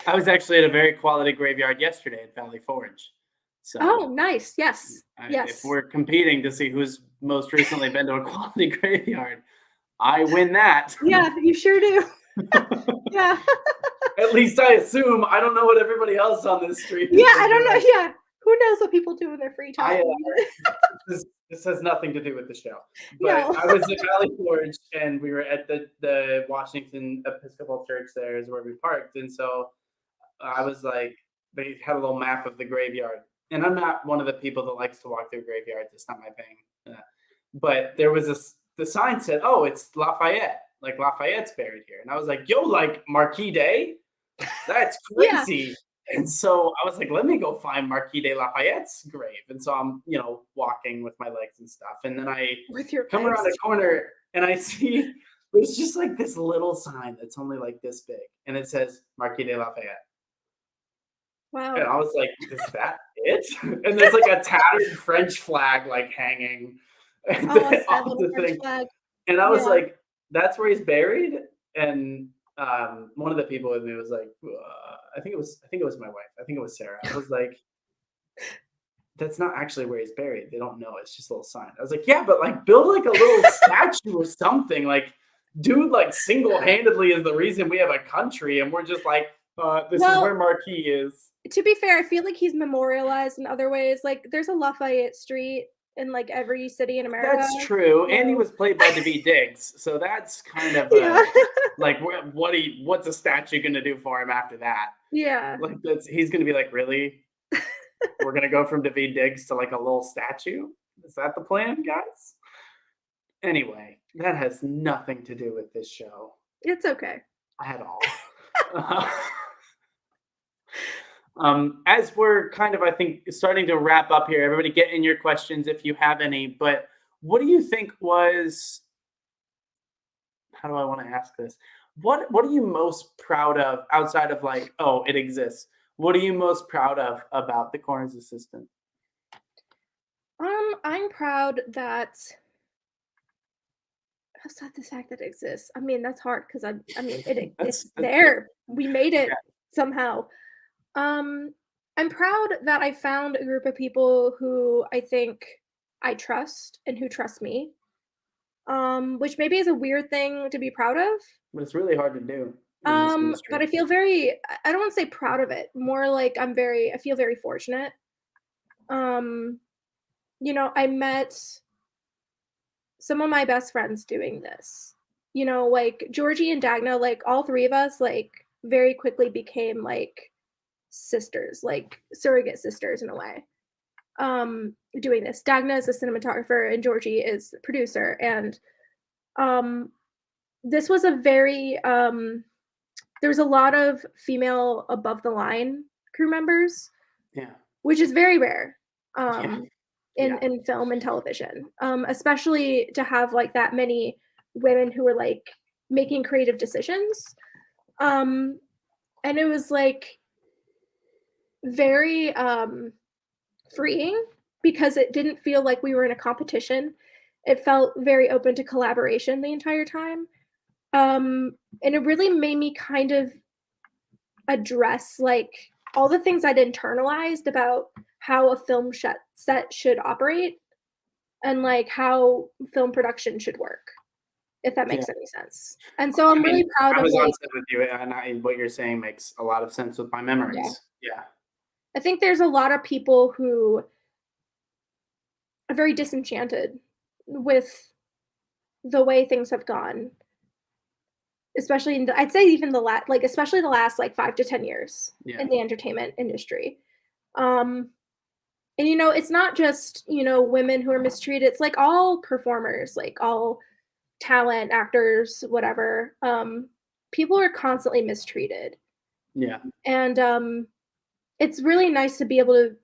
I was actually at a very quality graveyard yesterday at Valley Forge. So oh, nice. Yes. Yes. If we're competing to see who's most recently been to a quality graveyard, I win that. Yeah, you sure do. Yeah. At least I assume. I don't know what everybody else on this street. Yeah, I don't know. Yeah. Who knows what people do in their free time? This has nothing to do with the show. But No. I was at Valley Forge and we were at the Washington Episcopal Church. There is where we parked. And so I was like, they had a little map of the graveyard. And I'm not one of the people that likes to walk through graveyards. It's not my thing. But there was the sign said, oh, it's Lafayette. Like Lafayette's buried here. And I was like, yo, like Marquis De? That's crazy. Yeah. And so I was like, let me go find Marquis de Lafayette's grave. And so I'm, walking with my legs and stuff. And then I come around a corner and I see there's just like this little sign that's only like this big. And it says Marquis de Lafayette. Wow. And I was like, is that it? And there's like a tattered French flag like hanging off the thing. Flag. And I was like, that's where he's buried. And one of the people with me was like, I think it was my wife. I think it was Sarah. I was like, that's not actually where he's buried. They don't know. It's just a little sign. I was like, yeah, but like build like a little statue or something. Like, dude, like single-handedly is the reason we have a country, and we're just like, this is where Marquis is. To be fair, I feel like he's memorialized in other ways. Like, there's a Lafayette Street in like every city in America. That's true. And he was played by Daveed Diggs, so that's kind of like what's a statue gonna do for him after that? Yeah, like he's gonna be like, really? We're gonna go from Daveed Diggs to like a little statue? Is that the plan, guys? Anyway, that has nothing to do with this show. It's okay at all. As we're kind of, I think, starting to wrap up here, everybody get in your questions if you have any, but what do you think was, how do I want to ask this? What are you most proud of outside of like, oh, it exists? What are you most proud of about the Coroner's Assistant? I'm proud that, outside the fact that it exists, I mean, that's hard because it's there. We made it somehow. I'm proud that I found a group of people who I think I trust and who trust me. Which maybe is a weird thing to be proud of. But it's really hard to do. But I feel I don't want to say proud of it, more like I feel very fortunate. I met some of my best friends doing this. Like Georgie and Dagna, like all three of us, like very quickly became like sisters, like surrogate sisters in a way, doing this. Dagna is a cinematographer and Georgie is the producer, and this was a very there was a lot of female above the line crew members, which is very rare in film and television, especially to have like that many women who were like making creative decisions, and it was like very freeing because it didn't feel like we were in a competition. It felt very open to collaboration the entire time, and it really made me kind of address like all the things I'd internalized about how a film set should operate and like how film production should work, if that makes any sense. And so I'm really proud of I was on set with you, and what you're saying makes a lot of sense with my memories. Yeah. I think there's a lot of people who are very disenchanted with the way things have gone, especially I'd say even especially the last like 5 to 10 years in the entertainment industry. And, you know, it's not just, you know, women who are mistreated. It's like all performers, like all talent, actors, whatever. People are constantly mistreated. Yeah. And it's really nice to be able to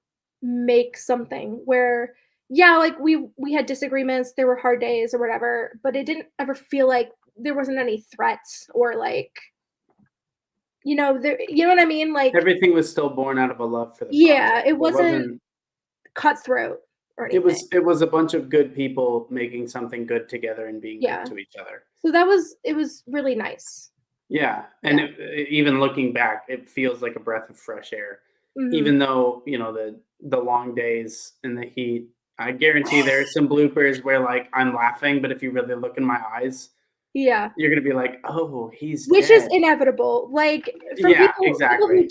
make something where, yeah, like we had disagreements, there were hard days or whatever, but it didn't ever feel like there wasn't any threats or like, you know, there, you know what I mean? Like Everything was still born out of a love for the yeah, project. it wasn't cutthroat or anything. It was a bunch of good people making something good together and being Yeah. good to each other. So it was really nice. Yeah, and Yeah. Even looking back, it feels like a breath of fresh air. Mhm. Even though, you know, the long days and the heat, I guarantee there are some bloopers where like I'm laughing, but if you really look in my eyes, Yeah. you're gonna be like, oh, he's Which dead. is inevitable. Like for Yeah, people exactly.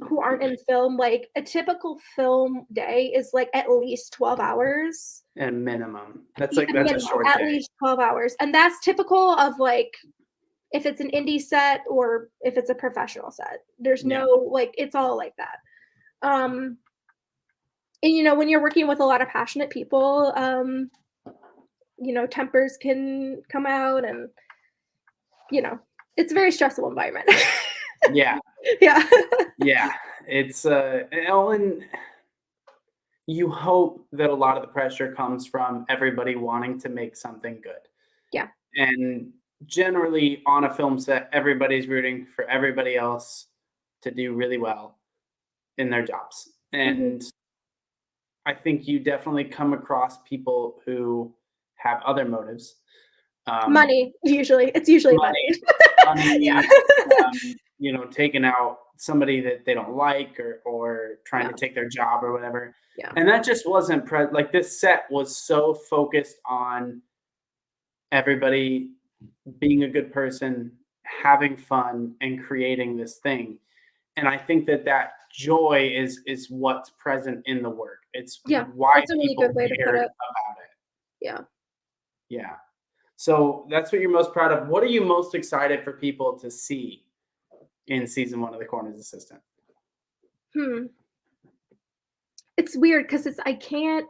who aren't in film, like a typical film day is like at least 12 hours. At minimum. That's Yeah, like that's a minimum, short at day. least 12 hours. And that's typical of like if it's an indie set or if it's a professional set. There's Yeah. no like it's all like that. And you know, when you're working with a lot of passionate people, you know, tempers can come out and you know, it's a very stressful environment. Yeah. Yeah. Yeah. It's Ellen, you hope that a lot of the pressure comes from everybody wanting to make something good. Yeah. And generally on a film set, everybody's rooting for everybody else to do really well in their jobs. And I think you definitely come across people who have other motives. Money, usually. It's usually money. Money, Yeah. you know, taking out somebody that they don't like or trying to take their job or whatever. Yeah. And that just wasn't like this set was so focused on everybody being a good person, having fun, and creating this thing. And I think that joy is what's present in the work. It's Yeah, why that's a really people good way to put cared it. about it. Yeah. Yeah. So that's what you're most proud of. What are you most excited for people to see in season 1 of The Coroner's Assistant? It's weird because I can't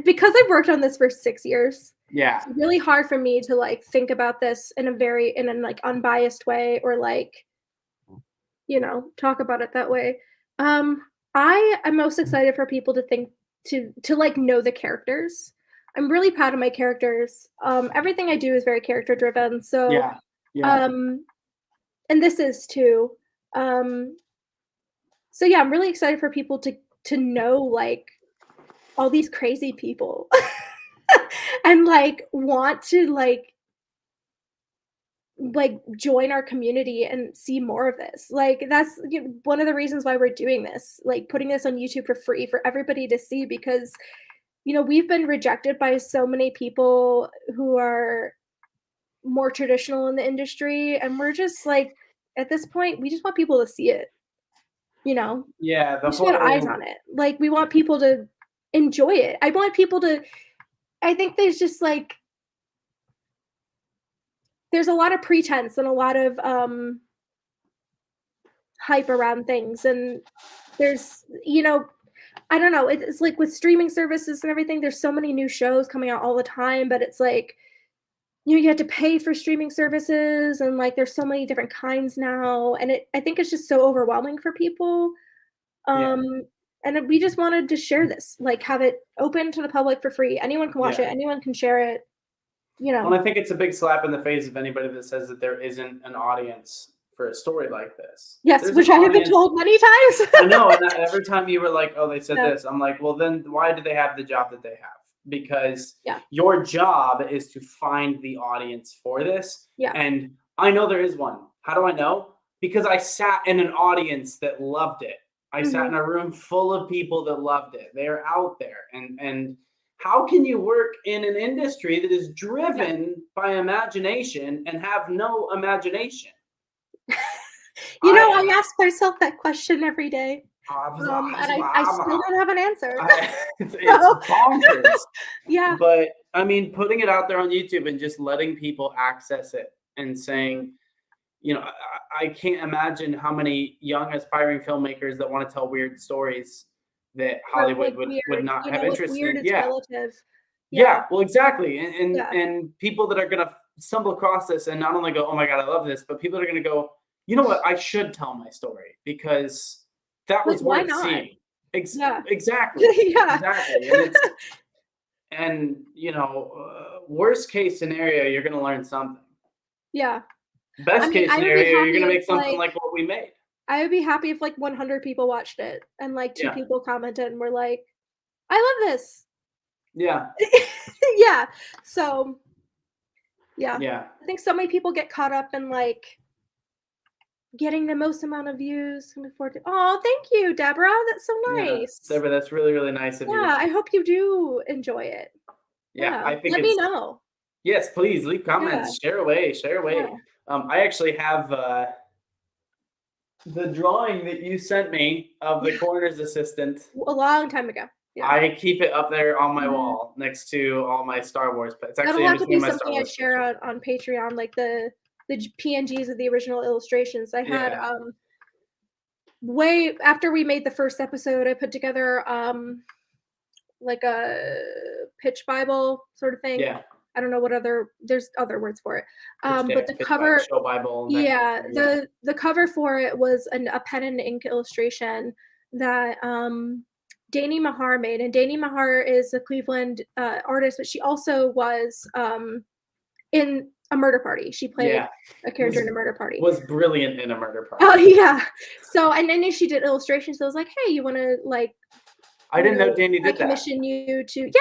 because I've worked on this for 6 years. Yeah. It's really hard for me to like think about this in a like unbiased way or like, you know, talk about it that way. I am most excited for people to think to like know the characters. I'm really proud of my characters. Everything I do is very character driven. So Yeah. Yeah. and this is too. So yeah, I'm really excited for people to know like all these crazy people and like want to like join our community and see more of this. Like that's one of the reasons why we're doing this, like putting this on YouTube for free for everybody to see because you know, we've been rejected by so many people who are more traditional in the industry and we're just like at this point we just want people to see it. You know? Yeah, We just want eyes on it. Like we want people to enjoy it. I want people to I think there's just like there's a lot of pretense and a lot of hype around things and there's you know I don't know it's like with streaming services and everything there's so many new shows coming out all the time but it's like you know you have to pay for streaming services and like there's so many different kinds now and I think it's just so overwhelming for people and we just wanted to share this like have it open to the public for free anyone can watch it anyone can share it you know. Well, I think it's a big slap in the face of anybody that says that there isn't an audience for a story like this. Yes, There's which an I have been audience. told many times. I know, and every time you were like, "Oh, they said Yeah. this," I'm like, "Well, then why do they have the job that they have?" Because Yeah. your job is to find the audience for this. Yeah. And I know there is one. How do I know? Because I sat in an audience that loved it. I sat in a room full of people that loved it. They are out there, and how can you work in an industry that is driven by imagination and have no imagination? You know, I ask myself that question every day. And I still don't have an answer. It's bonkers. Yeah. But I mean, putting it out there on YouTube and just letting people access it and saying, you know, I can't imagine how many young aspiring filmmakers that want to tell weird stories that Or, Hollywood like, would weird, not you have know, like, interest weird in. is Yeah. relative. Yeah, well, exactly. Yeah. And people that are going to stumble across this and not only go, oh my God, I love this, but people that are going to go, you know what, I should tell my story because that Like, was why worth not? seeing. Yeah. Exactly. Yeah. Exactly. And you know, worst case scenario, you're going to learn something. Yeah. Best I mean, case I would be scenario, you're happy going to if, make something like like what we made. I would be happy if, like, 100 people watched it and, like, 2 Yeah. people commented and were like, "I love this." Yeah. Yeah. So, yeah. Yeah. I think so many people get caught up in, like, getting the most amount of views and before Oh, thank you, Deborah. That's so Yeah. nice. Deborah, that's really, really nice of you. Yeah, I hope you do enjoy it. Yeah, I think Let me know. Yes, please leave comments. Share away. Share away. Yeah. I actually have the drawing that you sent me of the coroner's assistant. A long time ago. Yeah. I keep it up there on my Mhm. wall next to all my Star Wars. But it's actually That'll in have to be between my Star something I Wars. share on Patreon, like the PNGs of the original illustrations. I had Yeah. way after we made the first episode, I put together like a pitch Bible sort of thing. Yeah. I don't know what there's other words for it. Pitch But deck, the pitch cover, Bible, show Bible. that yeah, kind of thing, the cover for it was a pen and ink illustration that Dani Mahar made, and Dani Mahar is a Cleveland artist, but she also was in a Murder Party. She played a character in a Murder Party. Was brilliant in a Murder Party. Oh yeah. So and then she did illustrations. So I was like, hey, you want to like? I didn't know Dani I did that. commission you to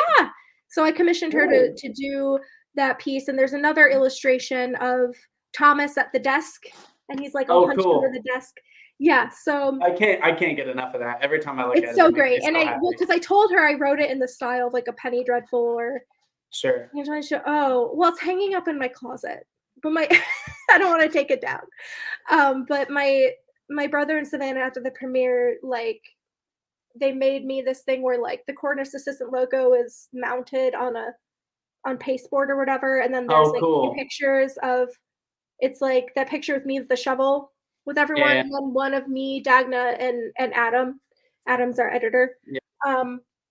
So I commissioned her to do that piece. And there's another illustration of Thomas at the desk, and he's like all hunched over the desk. Yeah. So I can't get enough of that. Every time I look at it, it's so it makes great. me And so happy. because I told her I wrote it in the style of like a Penny Dreadful or. Sure. It's hanging up in my closet, but I don't want to take it down. But my brother and Savannah after the premiere, like they made me this thing where like the coroner's assistant logo is mounted on pasteboard or whatever, and then there's cool. 2 pictures of it's like that picture with me with the shovel with everyone, and then one of me, Dagna, and Adam. Adam's our editor. Yeah.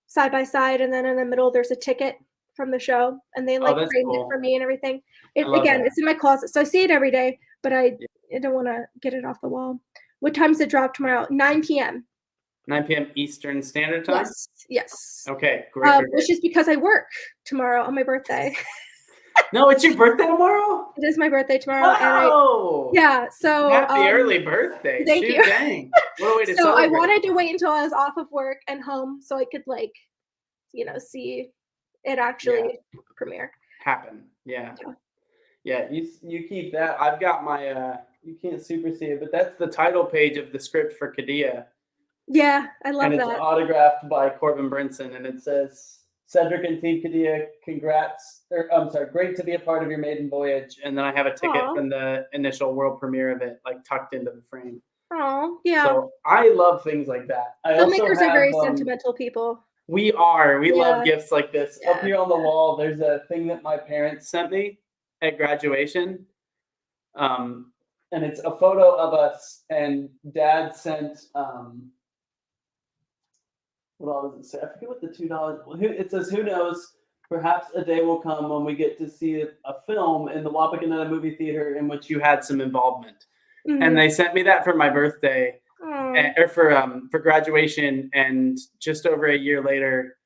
Side by side, and then in the middle there's a ticket from the show, and they like framed it for me and everything. It's in my closet, so I see it every day, but I don't want to get it off the wall. What time's it drop tomorrow? 9 p.m. 9 p.m. Eastern Standard Time? Yes. Okay, great. Which is because I work tomorrow on my birthday. No, it's your birthday tomorrow? It is my birthday tomorrow. Wow! So happy early birthday. Thank you. Dang. What a way to So celebrate. I wanted to wait until I was off of work and home so I could see it actually premiere. Happen. Yeah. You keep that. I've got my you can't super see it, but that's the title page of the script for Kadia. Yeah, I love that. And it's autographed by Corbin Brinson, and it says, Cedric and Team Kadia, congrats. Great to be a part of your maiden voyage. And then I have a ticket from the initial world premiere of it, like tucked into the frame. Oh, yeah. So I love things like that. Filmmakers are very sentimental people. We are. We love gifts like this. Up here on the wall, there's a thing that my parents sent me at graduation. And it's a photo of us, and Dad sent what all does it say? I forget what the $2. It says, "Who knows? Perhaps a day will come when we get to see a film in the Wapakoneta movie theater in which you had some involvement." Mm-hmm. And they sent me that for my birthday, or for graduation. And just over a year later,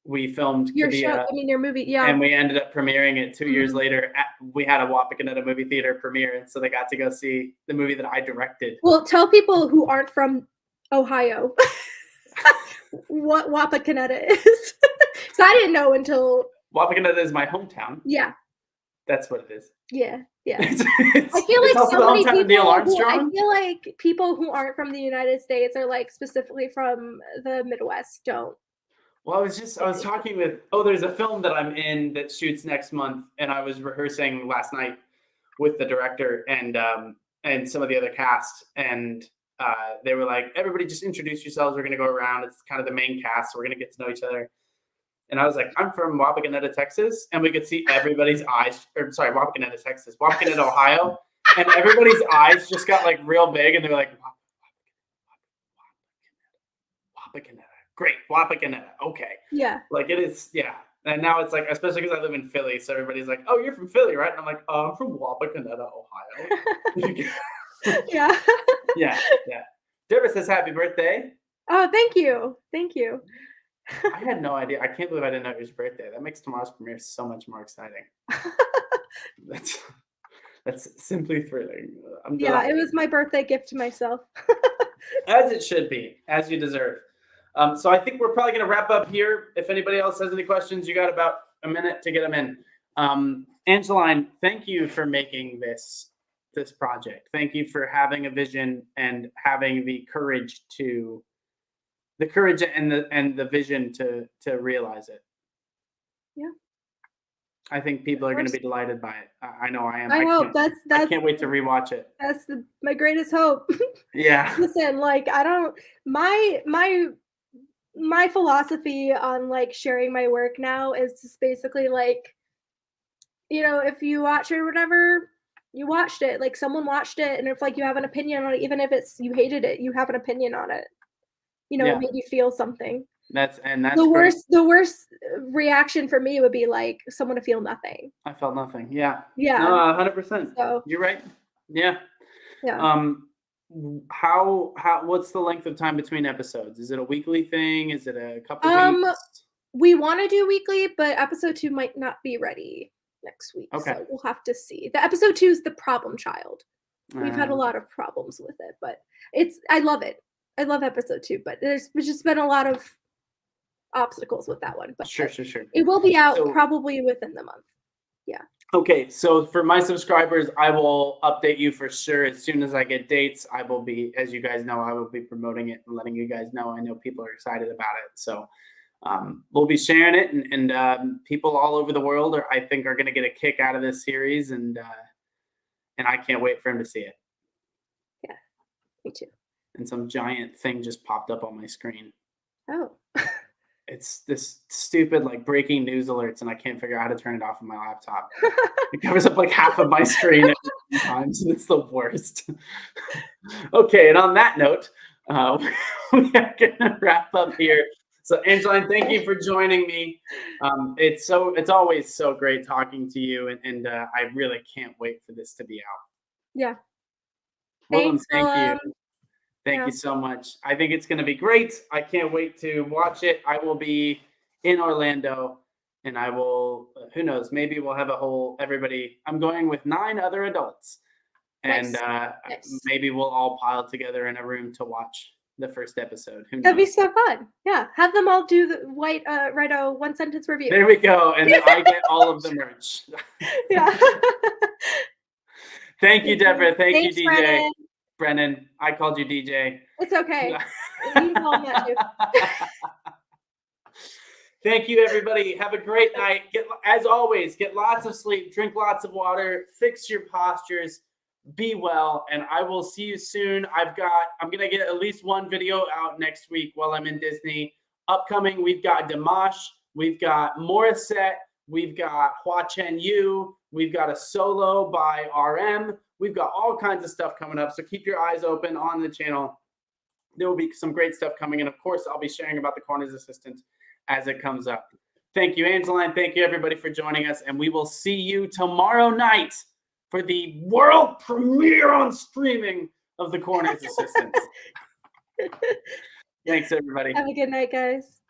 we filmed your movie, and we ended up premiering it 2 years later. We had a Wapakoneta movie theater premiere, and so they got to go see the movie that I directed. Well, tell people who aren't from Ohio what Wapakoneta is. So I didn't know until Wapakoneta is my hometown. Yeah, that's what it is. Yeah. I feel like so many people. I feel like people who aren't from the United States or like specifically from the Midwest don't. Well, I was talking with, there's a film that I'm in that shoots next month, and I was rehearsing last night with the director and some of the other cast, and they were like, everybody just introduce yourselves. We're going to go around. It's kind of the main cast, so we're going to get to know each other. And I was like, I'm from Wapakoneta, Texas, and we could see everybody's eyes, Wapakoneta, Texas, Wapakoneta, Ohio, and everybody's eyes just got like real big, and they were like, Wapakoneta. great, Wapakoneta. Okay. Yeah. Like it is, yeah. And now it's like, especially because I live in Philly, so everybody's like, "Oh, you're from Philly, right?" And I'm like, "Oh, I'm from Wapakoneta, Ohio." Yeah. Yeah, yeah. Deborah says happy birthday. Oh, thank you. Thank you. I had no idea. I can't believe I didn't know it was your birthday. That makes tomorrow's premiere so much more exciting. That's simply thrilling. I'm Yeah, delighted. it was my birthday gift to myself. As it should be, as you deserve. So I think we're probably going to wrap up here. If anybody else has any questions, you got about a minute to get them in. Angeline, thank you for making this project. Thank you for having a vision and having the courage and the vision to realize it. Yeah. I think people are going to be delighted by it. I know I am. I hope I can't wait to rewatch it. That's my greatest hope. Yeah. Listen, like I don't my philosophy on like sharing my work now is just basically like, if you watch it or whatever, you watched it. Like someone watched it, and if like you have an opinion on it, even if it's you hated it, you have an opinion on it. It made you feel something. That's the worst reaction for me would be like someone to feel nothing. I felt nothing. Yeah. Yeah. No, 100%. So you're right. Yeah. Yeah. What's the length of time between episodes? Is it a weekly thing? Is it a couple weeks? We want to do weekly, but episode 2 might not be ready next week. Okay. So we'll have to see. The episode 2 is the problem child. We've had a lot of problems with it, but I love it. I love episode 2, but there's just been a lot of obstacles with that one. But Sure. it will be out probably within the month. Yeah. Okay, so for my subscribers, I will update you for sure as soon as I get dates. I will be, as you guys know, I will be promoting it and letting you guys know. I know people are excited about it, so we'll be sharing it, and people all over the world I think are going to get a kick out of this series, and I can't wait for them to see it. Yeah, me too. And some giant thing just popped up on my screen. Oh. It's this stupid like breaking news alerts, and I can't figure out how to turn it off on my laptop. It covers up like half of my screen at times, and it's the worst. Okay, and on that note, we are gonna wrap up here. So, Angeline, thank you for joining me. It's always so great talking to you, and I really can't wait for this to be out. Yeah. Well, thank you. Thank you so much. I think it's going to be great. I can't wait to watch it. I will be in Orlando, and I will, who knows, maybe we'll have everybody. I'm going with 9 other adults, and nice. Maybe we'll all pile together in a room to watch the first episode. Who knows? That'd be so fun. Yeah. Have them all do the write a 1-sentence review. There we go. And then I get all of the merch. Yeah. Thank you, Deborah. Thanks, you, DJ. Brennan, I called you DJ. It's okay. You can call him that too. Thank you, everybody. Have a great night. As always, get lots of sleep, drink lots of water, fix your postures, be well, and I will see you soon. I'm going to get at least one video out next week while I'm in Disney. Upcoming, we've got Dimash, we've got Morissette, we've got Hua Chen Yu, we've got a solo by RM. We've got all kinds of stuff coming up, so keep your eyes open on the channel. There will be some great stuff coming, and of course, I'll be sharing about the Coroner's Assistant as it comes up. Thank you, Angeline. Thank you, everybody, for joining us, and we will see you tomorrow night for the world premiere on streaming of the Coroner's Assistant. Thanks, everybody. Have a good night, guys.